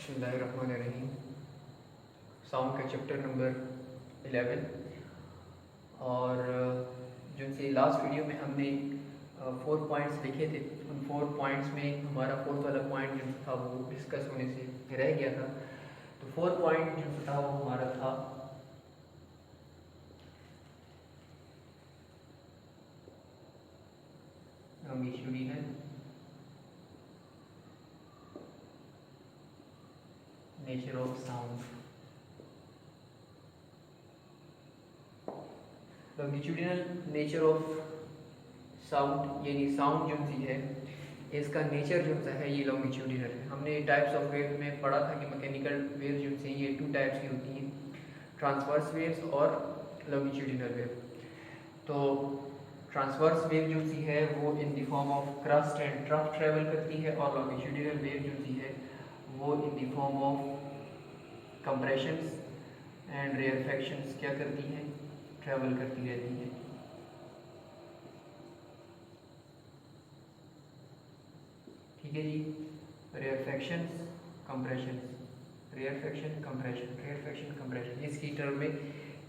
बिस्मिल्लाहिर्रहमानिर्रहीम। साउंड का chapter number 11 और जो से लास्ट वीडियो में हमने 4 पॉइंट्स लिखे थे, उन 4 पॉइंट्स में हमारा फोर्थ वाला पॉइंट जो था वो डिस्कस होने से रह गया था। तो 4 पॉइंट जो था वो हमारा था longitudinal, nature of sound. Longitudinal nature of sound यानी साउंड जो सी है इसका नेचर जो सा है ये लॉन्गिट्यूडिनल है। हमने टाइप्स ऑफ वेव में पढ़ा था कि मैकेनिकल वेव जो से ये 2 टाइप्स की होती हैं, ट्रांसवर्स वेव्स और लॉन्गिट्यूडिनल वेव। तो ट्रांसवर्स वेव जो सी है वो in the form of crust and trough travel करती है, और लॉन्गिट्यूडिनल वेव जो सी है वो in the form of compressions and rarefactions क्या करती हैं, ट्रेवल करती रहती हैं। ठीक है जी। Rarefactions compressions, rarefaction compression, rarefaction compression, इसकी टर्म में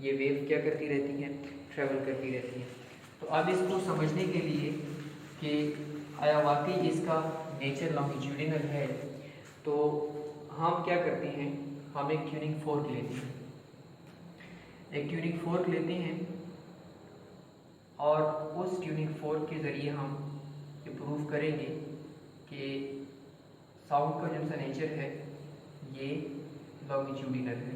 ये वेव क्या करती रहती हैं, ट्रेवल करती रहती हैं। तो अब इसको समझने के लिए कि आया वाकई इसका नेचर लॉन्गिट्यूडिनल है, तो हम क्या करते हैं, हम एक ट्यूनिंग फोर्क लेते हैं, एक ट्यूनिंग फोर्क लेते हैं और उस ट्यूनिंग फोर्क के ज़रिए हम ये प्रूव करेंगे कि साउंड का जो सा नेचर है ये लॉन्गिट्यूडिनल है,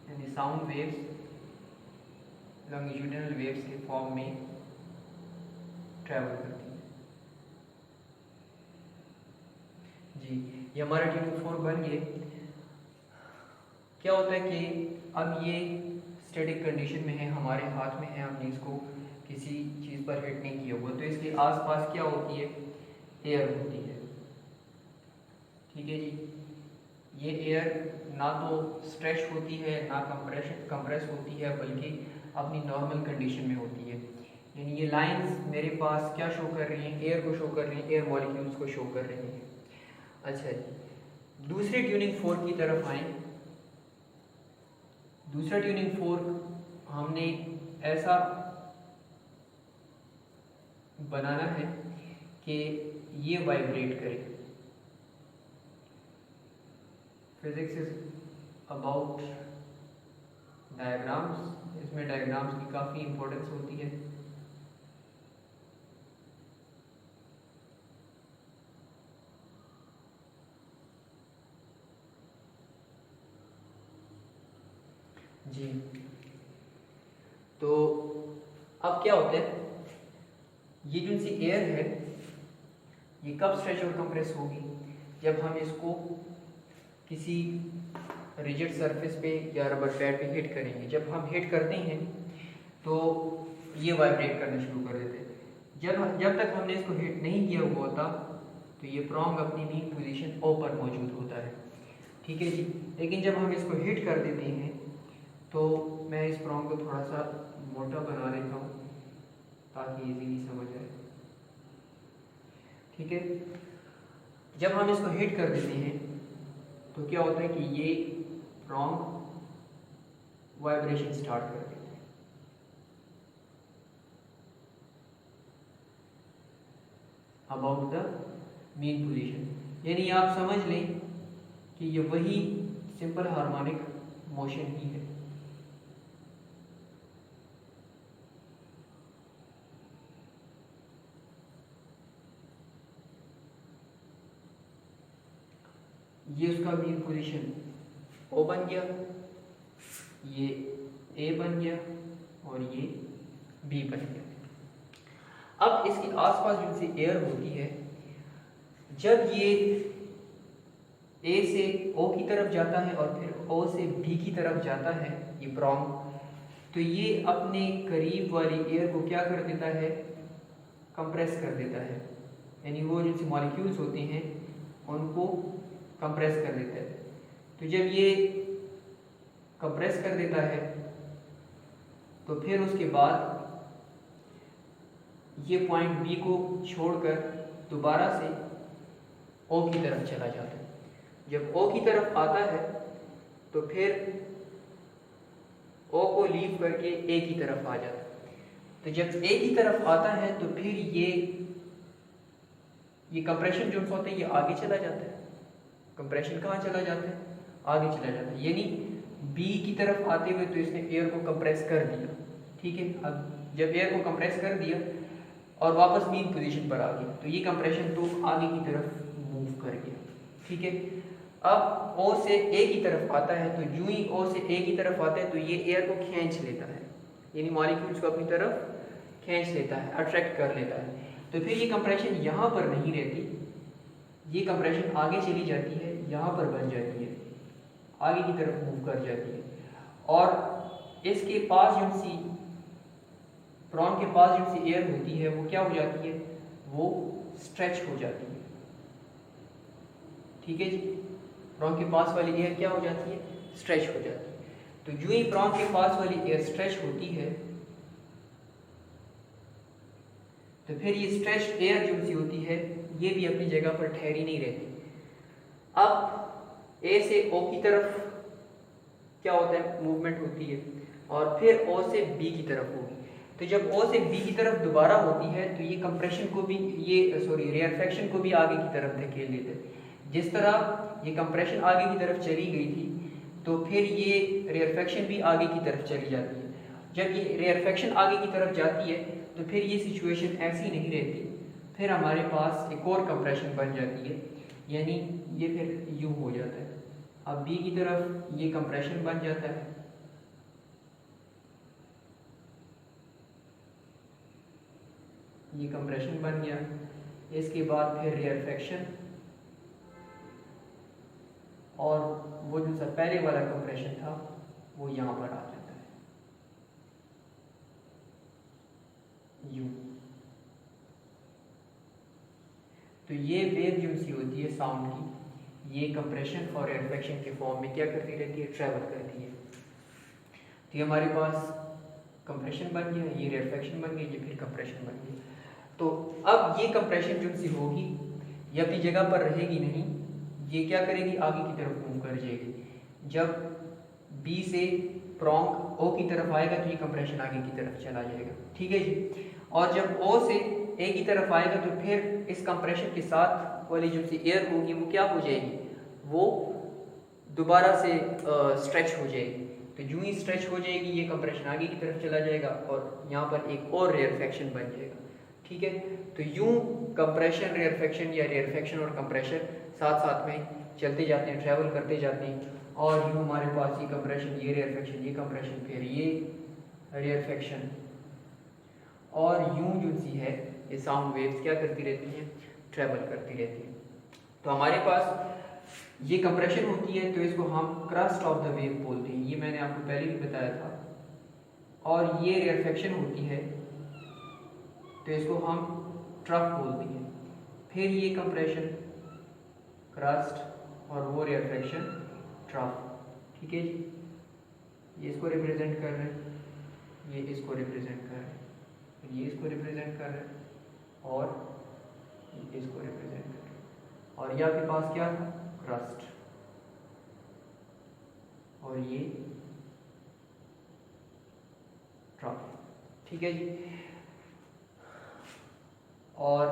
यानी साउंड वेव्स लॉन्गिट्यूडिनल वेव्स के फॉर्म में ट्रैवल करती है। जी, ये हमारा ट्यूनिंग फोर्क बन गया। क्या होता है कि अब ये स्टैटिक कंडीशन में है, हमारे हाथ में है, हमने इसको किसी चीज़ पर हिट नहीं किया हुआ, तो इसके आसपास क्या होती है, एयर होती है। ठीक है जी। ये एयर ना तो स्ट्रेच होती है ना कंप्रेस होती है, बल्कि अपनी नॉर्मल कंडीशन में होती है। यानी ये लाइंस मेरे पास क्या शो कर रही हैं, एयर को शो कर रही हैं, एयर मॉलिक्यूल्स को शो कर रही हैं। अच्छा जी, दूसरे ट्यूनिंग फोर्क की तरफ आए। दूसरा ट्यूनिंग फोर्क हमने ऐसा बनाना है कि ये वाइब्रेट करे। फिजिक्स इज अबाउट डायग्राम्स, इसमें डायग्राम्स की काफ़ी इंपॉर्टेंस होती है। जी, तो अब क्या होता है, ये जो सी एयर है ये कब स्ट्रेच और कंप्रेस होगी, जब हम इसको किसी रिजिड सरफेस पे या रबर पैड पे हिट करेंगे। जब हम हिट करते हैं तो ये वाइब्रेट करना शुरू कर देते हैं। जब तक हमने इसको हिट नहीं किया हुआ होता तो ये प्रोंग अपनी मीन पोजीशन ओ पर मौजूद होता है। ठीक है जी। लेकिन जब हम इसको हिट कर देते हैं तो मैं इस प्रोंग को थोड़ा सा मोटा बना लेता हूँ ताकि इजीली समझ आए। ठीक है। जब हम इसको हिट कर देते हैं तो क्या होता है कि ये प्रोंग वाइब्रेशन स्टार्ट कर देते हैं। अबाउट द मीन पोजीशन, यानी आप समझ लें कि ये वही सिंपल हार्मोनिक मोशन ही है। ये उसका मीन पोजीशन ओ बन गया, ये ए बन गया और ये बी बन गया। अब इसके आसपास जो सी एयर होती है, जब ये ए से ओ की तरफ जाता है और फिर ओ से बी की तरफ जाता है ये प्रोंग, तो ये अपने करीब वाली एयर को क्या कर देता है, कंप्रेस कर देता है। यानी वो जो मॉलिक्यूल्स होते हैं उनको कंप्रेस कर देता है। तो जब ये कंप्रेस कर देता है तो फिर उसके बाद ये पॉइंट बी को छोड़कर दोबारा से ओ की तरफ चला जाता है। जब ओ की तरफ आता है तो फिर ओ को लीव करके ए की तरफ आ जाता है। तो जब ए की तरफ आता है तो फिर ये कंप्रेशन जो होता है ये आगे चला जाता है। कंप्रेशन कहाँ चला जाता है? आगे चला जाता है, यानी बी की तरफ आते हुए तो इसने एयर को कंप्रेस कर दिया, ठीक है। अब जब एयर को कंप्रेस कर दिया और वापस मीन पोजीशन पर आ गया तो ये कंप्रेशन तो आगे की तरफ मूव कर गया, ठीक है। अब ओ से ए की तरफ आता है तो यूं ही ओ से ए की तरफ आता है तो ये एयर को खींच लेता है, यानी मॉलिक्यूल्स को अपनी तरफ खींच लेता है, अट्रैक्ट कर लेता है। तो फिर ये कंप्रेशन यहाँ पर नहीं रहती, ये कंप्रेशन आगे चली जाती है, यहाँ पर बन जाती है, आगे की तरफ मूव कर जाती है। और इसके पास जो सी प्रॉन के पास जो सी एयर होती है वो क्या हो जाती है? वो स्ट्रेच हो जाती है, ठीक है जी। प्रॉन के पास वाली एयर क्या हो जाती है? स्ट्रेच हो जाती है। तो जो ही प्रॉन के पास वाली एयर स्ट्रेच होती है तो फिर ये स्ट्रेच एयर जो सी होती है ये भी अपनी जगह पर ठहरी नहीं रहती। अब ए से ओ की तरफ क्या होता है? मूवमेंट होती है, और फिर ओ से बी की तरफ होगी। तो जब ओ से बी की तरफ दोबारा होती है तो ये कंप्रेशन को भी रेयरफेक्शन को भी आगे की तरफ धकेल लेते हैं। जिस तरह ये कंप्रेशन आगे की तरफ चली गई थी तो फिर ये रेयरफेक्शन भी आगे की तरफ चली जाती है। जब ये रेयरफेक्शन आगे की तरफ जाती है तो फिर ये सिचुएशन ऐसी नहीं रहती, फिर हमारे पास एक और कंप्रेशन बन जाती है, यानी ये फिर यूँ हो जाता है। अब बी की तरफ ये कंप्रेशन बन जाता है, ये कंप्रेशन बन गया। इसके बाद फिर रेयरफेक्शन, और वो जो सा पहले वाला कंप्रेशन था वो यहाँ पर आ जाता है यू। तो ये वेव जो सी होती है साउंड की, ये कंप्रेशन और रेयरफेक्शन के फॉर्म में क्या करती रहती है? ट्रैवल करती है। तो ये हमारे पास कंप्रेशन बन गया, ये रेयरफेक्शन बन गई, ये फिर कंप्रेशन बन गई। तो अब ये कंप्रेशन जो सी होगी ये अपनी जगह पर रहेगी नहीं, ये क्या करेगी? आगे की तरफ मूव कर जाएगी। जब बी से प्रॉन्ग ओ की तरफ आएगा तो ये कंप्रेशन आगे की तरफ चला जाएगा, ठीक है जी। और जब ओ से ए की तरफ आएगा तो फिर इस कंप्रेशन के साथ वाली जो सी एयर होगी वो क्या हो जाएगी? वो दोबारा से स्ट्रेच हो जाएगी। तो यूं ही स्ट्रेच हो जाएगी, ये कंप्रेशन आगे की तरफ चला जाएगा और यहाँ पर एक और रेयरफेक्शन बन जाएगा, ठीक है। तो यूं कंप्रेशन, रेयरफेक्शन या रेयरफेक्शन और कंप्रेशन साथ साथ में चलते जाते हैं, ट्रैवल करते जाते हैं। और यूं हमारे पास ये कंप्रेशन, ये रेयरफेक्शन, ये कंप्रेशन, फिर ये रेयरफेक्शन, और यूं जो सी है ये साउंड वेव्स क्या करती रहती हैं? ट्रैवल करती रहती हैं। तो हमारे पास ये कंप्रेशन होती है तो इसको हम क्रस्ट ऑफ द वेव बोलते हैं, ये मैंने आपको पहले भी बताया था। और ये रेयरफेक्शन होती है तो इसको हम ट्रफ बोलते हैं। फिर ये कंप्रेशन, क्रस्ट, और वो रेयरफेक्शन, ट्रफ, ठीक है जी। ये इसको रिप्रेजेंट कर रहे हैं, ये इसको रिप्रेजेंट कर रहे हैं, ये इसको रिप्रेजेंट कर रहे हैं, और इसको रिप्रेजेंट कर रहे हैं। और ये आपके पास क्या था? क्रस्ट, और ये ट्रफ, ठीक है जी। और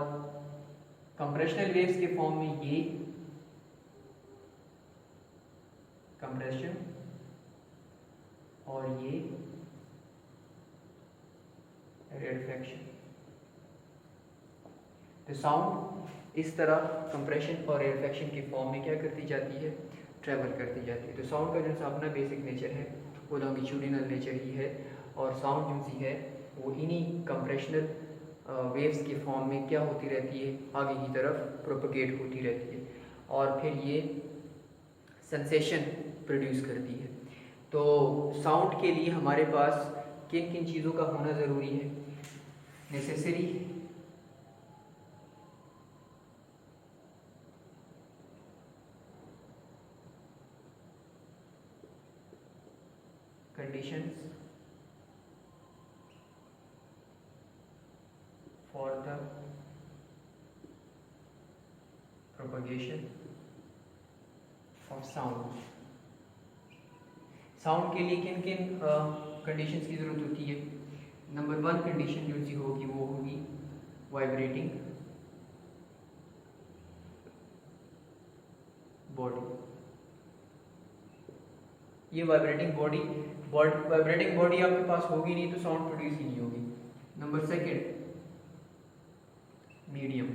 कंप्रेशनल वेव्स के फॉर्म में ये कंप्रेशन और ये रेयरफेक्शन। तो साउंड इस तरह कंप्रेशन और रेयरफेक्शन के फॉर्म में क्या करती जाती है? ट्रैवल करती जाती है। तो साउंड का जो सा अपना बेसिक नेचर है वो लॉन्गिट्यूडिनल नेचर ही है, और साउंड जो सी है वो इन्हीं कंप्रेशनल वेव्स के फॉर्म में क्या होती रहती है? आगे की तरफ प्रोपगेट होती रहती है, और फिर ये सेंसेशन प्रोड्यूस करती है। तो साउंड के लिए हमारे पास किन किन चीज़ों का होना ज़रूरी है? Necessary conditions for the propagation of sound. Sound के लिए किन किन कंडीशंस की ज़रूरत होती है? नंबर 1 कंडीशन जो सी होगी वो होगी वाइब्रेटिंग बॉडी। ये वाइब्रेटिंग बॉडी आपके पास होगी नहीं तो साउंड प्रोड्यूस ही नहीं होगी। नंबर 2 मीडियम,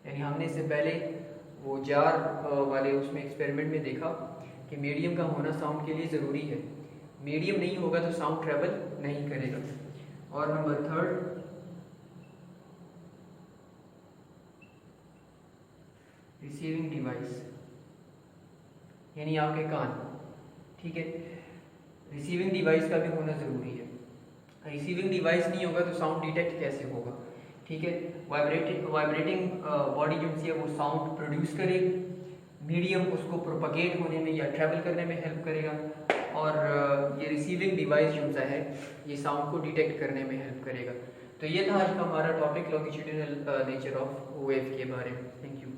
यानी हमने इससे पहले वो जार वाले उसमें एक्सपेरिमेंट में देखा कि मीडियम का होना साउंड के लिए ज़रूरी है। मीडियम नहीं होगा तो साउंड ट्रेवल नहीं करेगा। और नंबर 3 रिसीविंग डिवाइस, यानी आपके कान। ठीक है, रिसीविंग डिवाइस का भी होना ज़रूरी है। रिसीविंग डिवाइस नहीं होगा तो साउंड डिटेक्ट कैसे होगा? ठीक है, वाइब्रेटिंग बॉडी जो है वो साउंड प्रोड्यूस करेगी, मीडियम उसको प्रोपगेट होने में या ट्रैवल करने में हेल्प करेगा, और ये रिसीविंग डिवाइस जो है ये साउंड को डिटेक्ट करने में हेल्प करेगा। तो ये था आज का हमारा topic, longitudinal nature of wave के बारे में। Thank you.